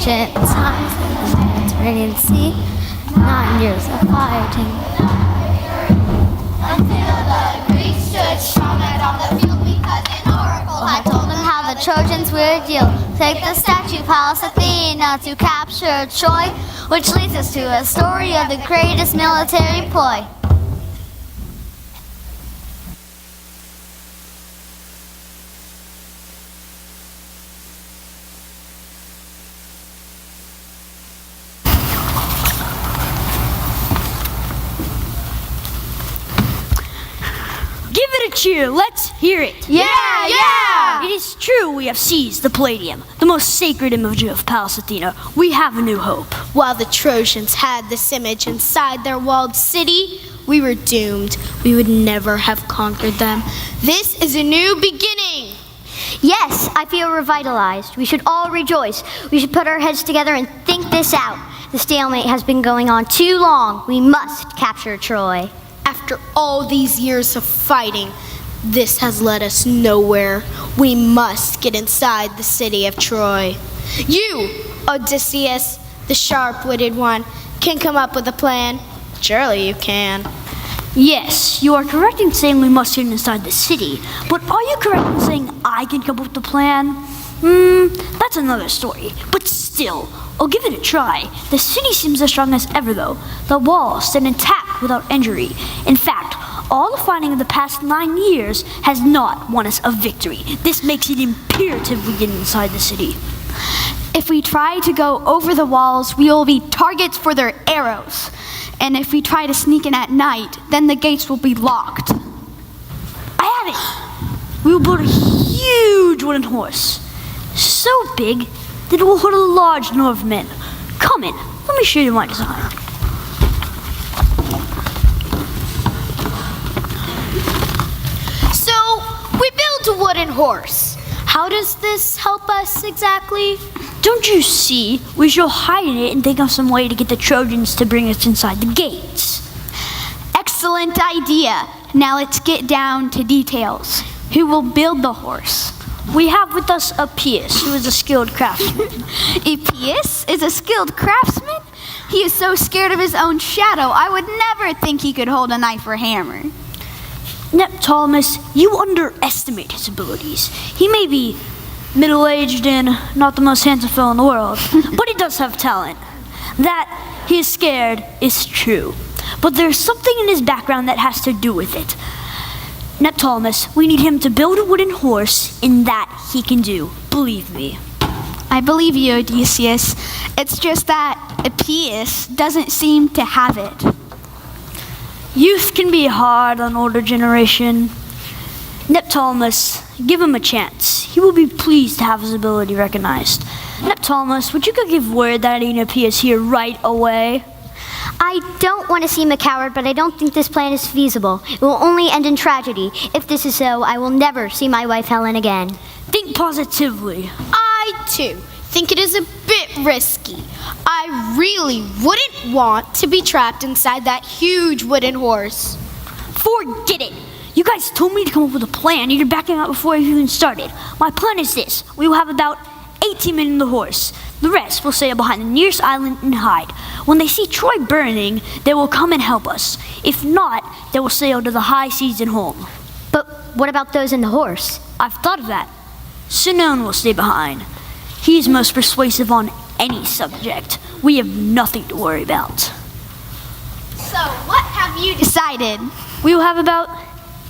ancient times in the Mediterranean Sea. 9 years of fighting. Until the Greeks stood strong out on the field because an oracle had told them how the Trojans would yield. Take the statue Pallas Athena to capture Troy, which leads us to a story of the greatest military ploy. Give it a cheer, let's hear it. Yeah! It is true we have seized the Palladium, the most sacred image of Pallas Athena. We have a new hope. While the Trojans had this image inside their walled city, we were doomed. We would never have conquered them. This is a new beginning. Yes, I feel revitalized. We should all rejoice. We should put our heads together and think this out. The stalemate has been going on too long. We must capture Troy. After all these years of fighting, this has led us nowhere. We must get inside the city of Troy. You, Odysseus, the sharp-witted one, can come up with a plan. Surely you can. Yes, you are correct in saying we must get inside the city, but are you correct in saying I can come up with the plan? That's another story, but still, I'll give it a try. The city seems as strong as ever though. The walls stand intact without injury. In fact, all the fighting of the past 9 years has not won us a victory. This makes it imperative we get inside the city. If we try to go over the walls, we will be targets for their arrows. And if we try to sneak in at night, then the gates will be locked. I have it! We will build a huge wooden horse. So big that it will hold a large number of men. Come in, let me show you my design. So, we built a wooden horse. How does this help us exactly? Don't you see? We shall hide in it and think of some way to get the Trojans to bring us inside the gates. Excellent idea. Now let's get down to details. Who will build the horse? We have with us Epeius, who is a skilled craftsman. Epeius is a skilled craftsman? He is so scared of his own shadow, I would never think he could hold a knife or hammer. Neoptolemus, you underestimate his abilities. He may be middle-aged and not the most handsome fellow in the world, but he does have talent. That he is scared is true, but there's something in his background that has to do with it. Neoptolemus, we need him to build a wooden horse, and that he can do. Believe me. I believe you, Odysseus. It's just that Epeius doesn't seem to have it. Youth can be hard on older generation. Neoptolemus, give him a chance. He will be pleased to have his ability recognized. Neoptolemus, would you go give word that I need Epeius here right away? I don't want to seem a coward, but I don't think this plan is feasible. It will only end in tragedy. If this is so, I will never see my wife Helen again. Think positively. I, too, think it is a bit risky. I really wouldn't want to be trapped inside that huge wooden horse. Forget it. You guys told me to come up with a plan, and you're backing out before I've even started. My plan is this. We will have about 18 men in the horse. The rest will sail behind the nearest island and hide. When they see Troy burning, they will come and help us. If not, they will sail to the high seas and home. But what about those in the horse? I've thought of that. Sinon will stay behind. He is most persuasive on any subject. We have nothing to worry about. So, what have you decided? We will have about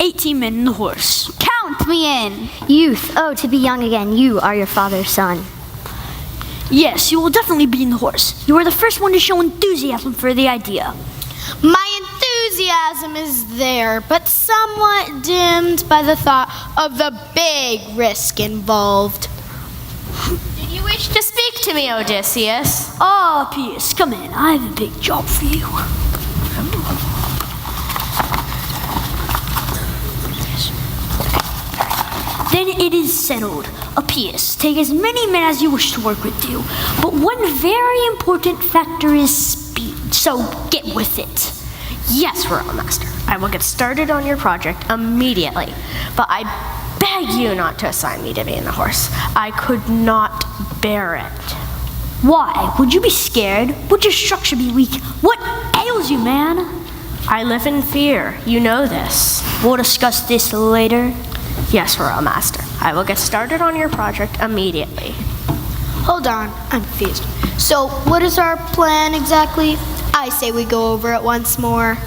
18 men in the horse. Count me in. Youth, oh, to be young again, you are your father's son. Yes, you will definitely be in the horse. You are the first one to show enthusiasm for the idea. My enthusiasm is there, but somewhat dimmed by the thought of the big risk involved. Did you wish to speak to me, Odysseus? Oh, Epeius, come in. I have a big job for you. Then it is settled. Epeius, take as many men as you wish to work with you. But one very important factor is speed, so get with it. Yes, Royal Master. I will get started on your project immediately. But I beg you not to assign me to be in the horse. I could not bear it. Why? Would you be scared? Would your structure be weak? What ails you, man? I live in fear. You know this. We'll discuss this later. Yes, Royal Master. I will get started on your project immediately. Hold on, I'm confused. So, what is our plan exactly? I say we go over it once more.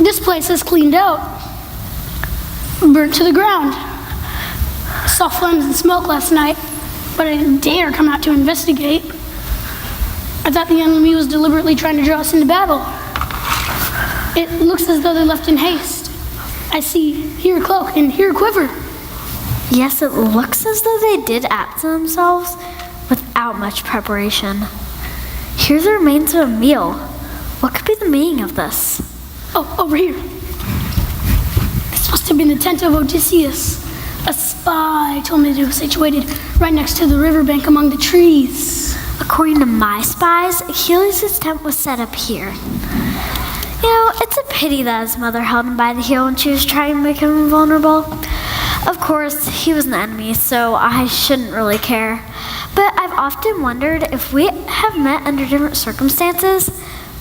This place is cleaned out, burnt to the ground. I saw flames and smoke last night, but I didn't dare come out to investigate. I thought the enemy was deliberately trying to draw us into battle. It looks as though they left in haste. I see here a cloak and here a quiver. Yes, it looks as though they did act to themselves without much preparation. Here are the remains of a meal. What could be the meaning of this? Oh, over here. This must have been the tent of Odysseus. A spy told me it was situated right next to the riverbank among the trees. According to my spies, Achilles' tent was set up here. You know, it's a pity that his mother held him by the heel when she was trying to make him invulnerable. Of course, he was an enemy, so I shouldn't really care. But I've often wondered if we have met under different circumstances,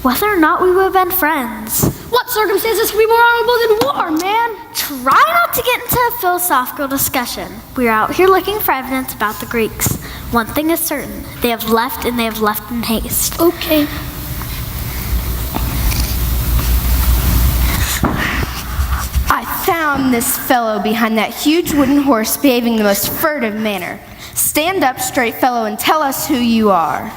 whether or not we would have been friends. What circumstances could be more honorable than war, man? Try not to get into a philosophical discussion. We're out here looking for evidence about the Greeks. One thing is certain, they have left and they have left in haste. Okay. I found this fellow behind that huge wooden horse behaving the most furtive manner. Stand up straight, fellow, and tell us who you are.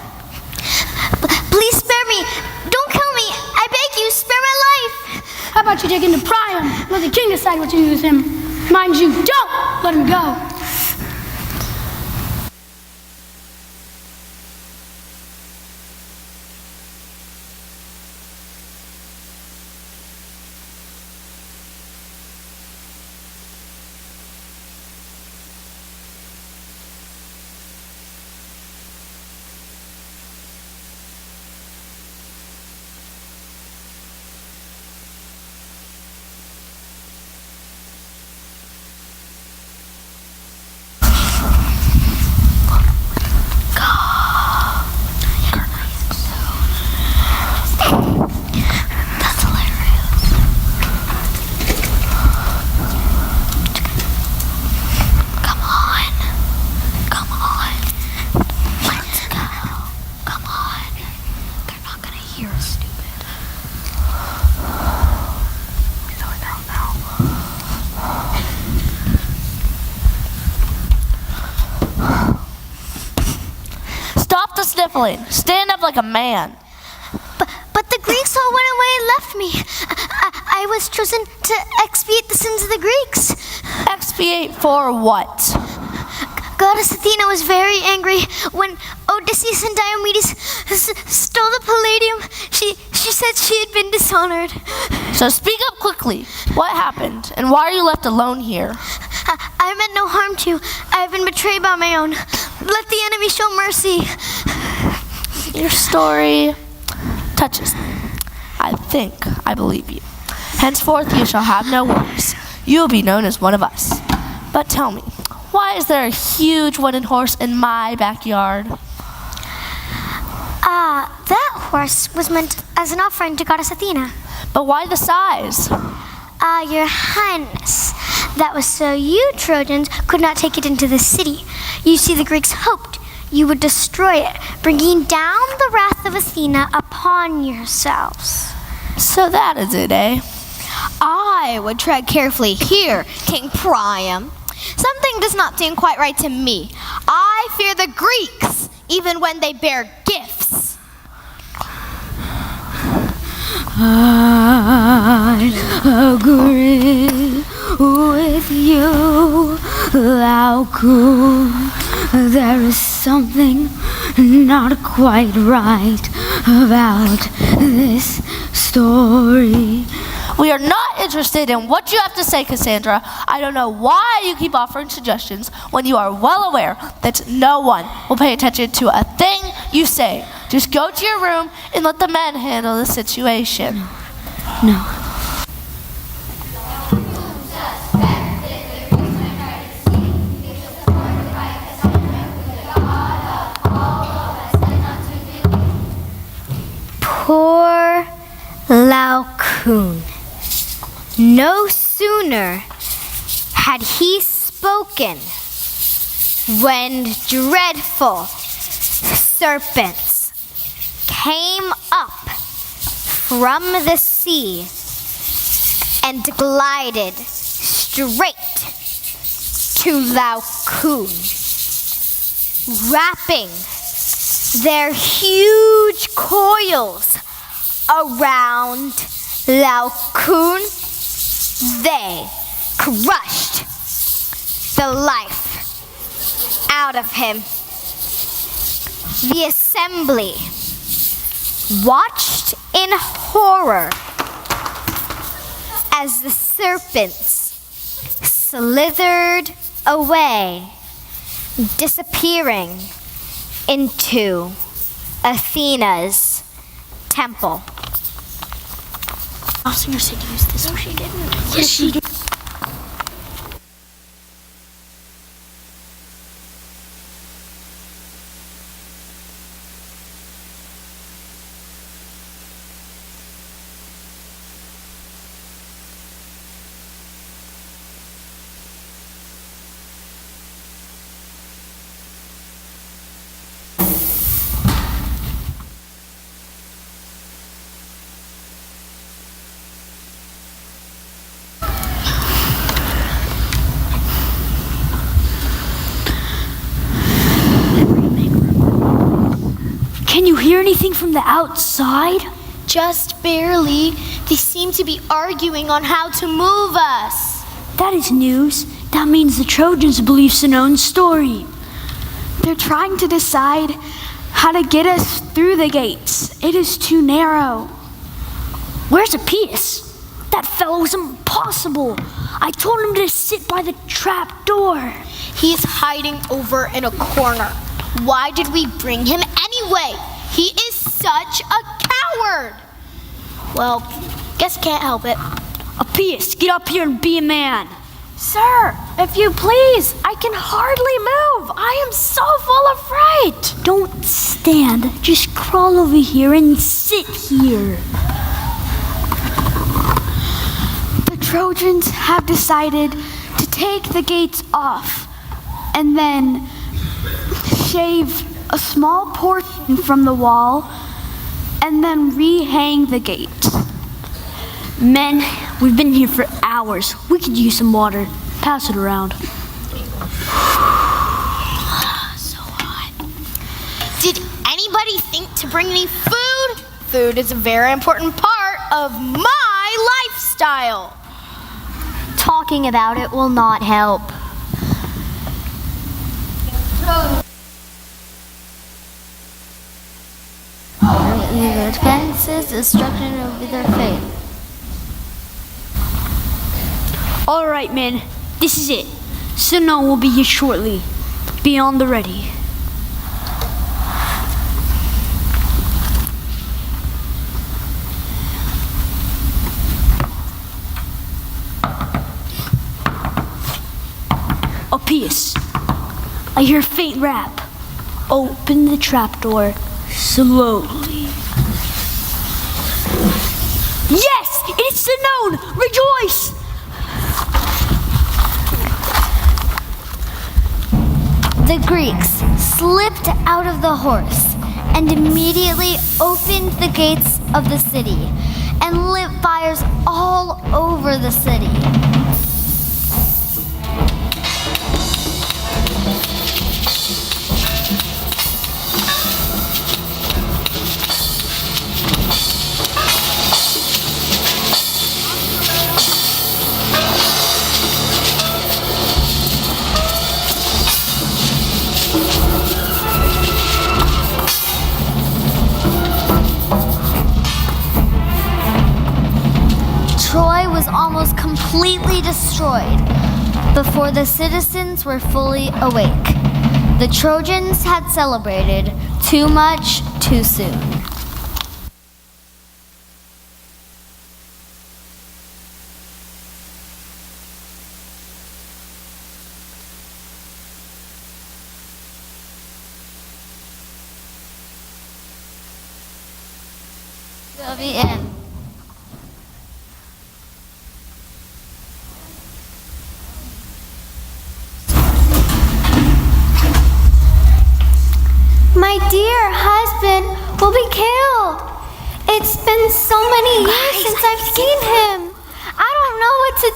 Please spare me. Don't kill me. I beg you, spare my life. How about you take him to Priam? Let the king decide what to do with him. Mind you, don't let him go. Sniffling. Stand up like a man. But the Greeks all went away and left me. I was chosen to expiate the sins of the Greeks. Expiate for what? Goddess Athena was very angry when Odysseus and Diomedes stole the Palladium. She said she had been dishonored. So speak up quickly. What happened? And why are you left alone here? I meant no harm to you. I have been betrayed by my own. Let the enemy show mercy. Your story touches me. I think I believe you. Henceforth you shall have no worries. You will be known as one of us. But tell me, why is there a huge wooden horse in my backyard? That horse was meant as an offering to Goddess Athena. But why the size? Your Highness, that was so you Trojans could not take it into the city. You see, the Greeks hoped you would destroy it, bringing down the wrath of Athena upon yourselves. So that is it, eh? I would tread carefully here, King Priam. Something does not seem quite right to me. I fear the Greeks, even when they bear gifts. I agree with you, Laocoon. There is something not quite right about this story. We are not interested in what you have to say, Cassandra. I don't know why you keep offering suggestions when you are well aware that no one will pay attention to a thing you say. Just go to your room and let the men handle the situation. No. Poor Laocoon. No sooner had he spoken when dreadful serpents came up from the sea and glided straight to Laocoon, wrapping their huge coils around Laocoon. They crushed the life out of him. The assembly watched in horror as the serpents slithered away, disappearing into Athena's temple. Officer said to use this. No, she didn't. Yes, she did. Can you hear anything from the outside? Just barely. They seem to be arguing on how to move us. That is news. That means the Trojans believe Sinon's story. They're trying to decide how to get us through the gates. It is too narrow. Where's Appius? That fellow was impossible. I told him to sit by the trap door. He's hiding over in a corner. Why did we bring him anyway? He is such a coward. Well, guess can't help it. Appius, get up here and be a man. Sir, if you please, I can hardly move. I am so full of fright. Don't stand. Just crawl over here and sit here. The Trojans have decided to take the gates off and then shave a small portion from the wall and then rehang the gate. Men, we've been here for hours. We could use some water. Pass it around. So hot. Did anybody think to bring me food? Food is a very important part of my lifestyle. Talk talking about it will not help. Their fences, destruction will be their fate. All right, men. This is it. Sinon will be here shortly. Be on the ready. Oppius, I hear a faint rap. Open the trapdoor slowly. Yes! It's Sinon! Rejoice! The Greeks slipped out of the horse and immediately opened the gates of the city and lit fires all over the city. Troy was almost completely destroyed before the citizens were fully awake. The Trojans had celebrated too much too soon. The end. My dear husband will be killed. It's been so many years since I've seen him. I don't know what to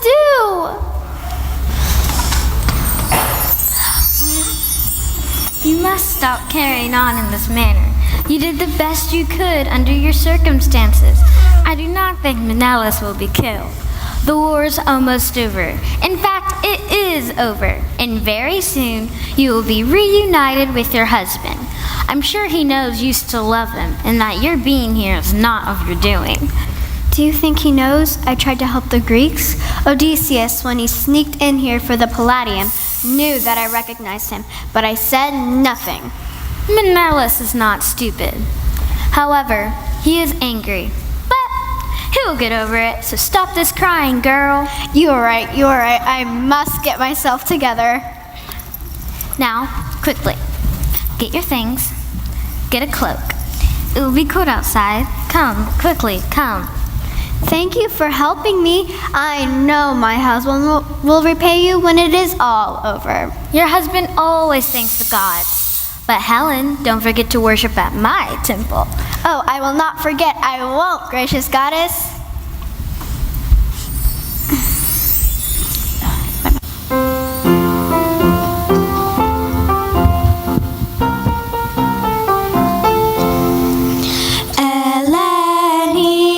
do. You must stop carrying on in this manner. You did the best you could under your circumstances. I do not think Menelaus will be killed. The war's almost over. In fact, it is over. And very soon, you will be reunited with your husband. I'm sure he knows you still love him and that your being here is not of your doing. Do you think he knows I tried to help the Greeks? Odysseus, when he sneaked in here for the Palladium, knew that I recognized him, but I said nothing. Menelaus is not stupid. However, he is angry. But he'll get over it, so stop this crying, girl. You are right. I must get myself together. Now, quickly, get your things. Get a cloak. It will be cold outside. Come, quickly, come. Thank you for helping me. I know my husband will repay you when it is all over. Your husband always thanks the gods. But Helen, don't forget to worship at my temple. Oh, I will not forget. I won't, gracious goddess. Eleni,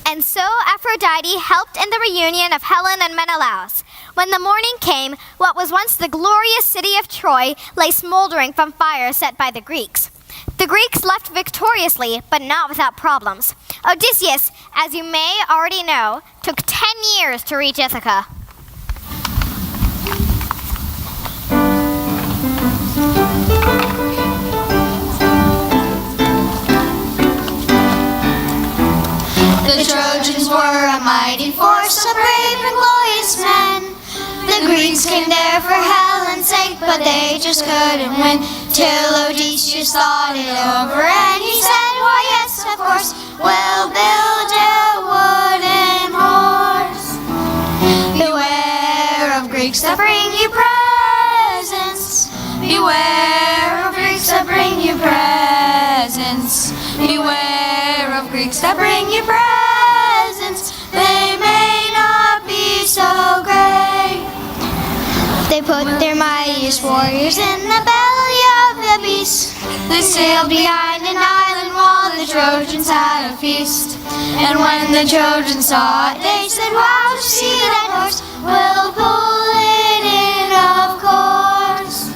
And so Aphrodite helped in the reunion of Helen and Menelaus. When the morning came, what was once the glorious city of Troy lay smoldering from fire set by the Greeks. The Greeks left victoriously, but not without problems. Odysseus, as you may already know, took 10 years to reach Ithaca. The Trojans were a mighty force of brave and glorious men. The Greeks came there for Helen's sake, but they just couldn't win. Till Odysseus thought it over and he said, why yes, of course, we'll build a wooden horse. Beware of Greeks that bring you presents. Beware of Greeks that bring you presents. Beware of Greeks that bring you presents. They may not be so great. They put their mightiest warriors in the belly of the beast. They sailed behind an island while the Trojans had a feast. And when the Trojans saw it, they said, wow, to see that horse, we'll pull it in, of course.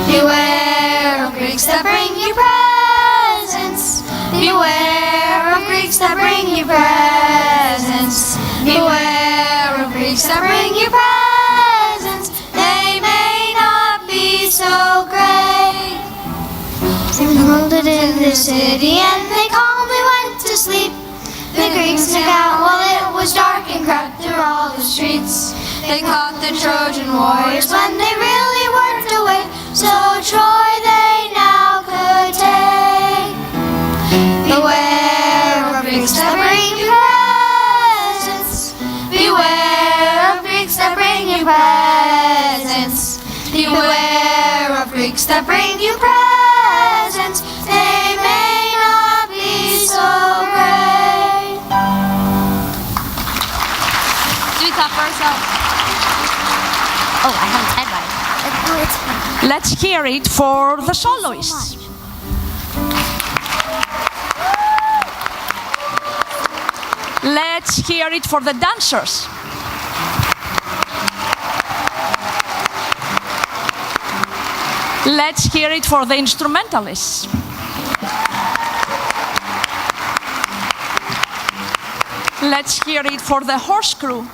Beware of Greeks that bring you presents. Beware of Greeks that bring you presents. Beware of Greeks that bring you presents. They may not be so great. They landed in the city and they calmly went to sleep. The Greeks took out while it was dark and crept through all the streets. They caught the Trojan warriors when they really weren't awake. So Troy they now could take. Beware of Greeks that bring you presents. Beware of Greeks that bring you presents. Beware of Greeks that bring you presents. They may not be so great. Do it up for ourselves. Oh, I haven't said that. Let's hear it for the soloists. Let's hear it for the dancers. Let's hear it for the instrumentalists. Let's hear it for the horse crew.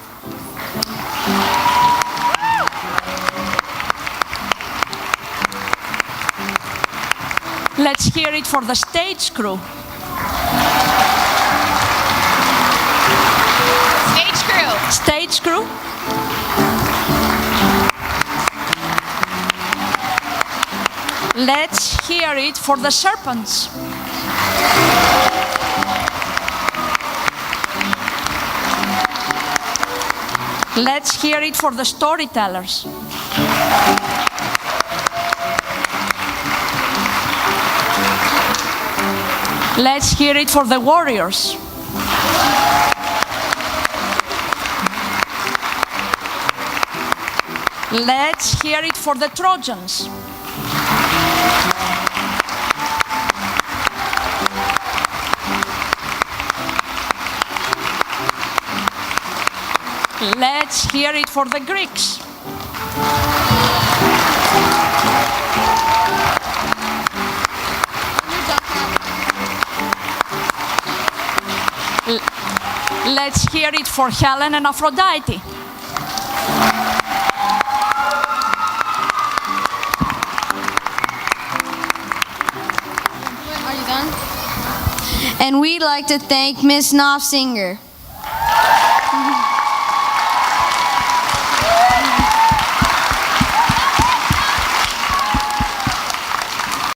Let's hear it for the stage crew. Stage crew. Stage crew. Let's hear it for the serpents. Let's hear it for the storytellers. Let's hear it for the warriors. Let's hear it for the Trojans. Let's hear it for the Greeks. Let's hear it for Helen and Aphrodite. And we'd like to thank Miss Knopfsinger.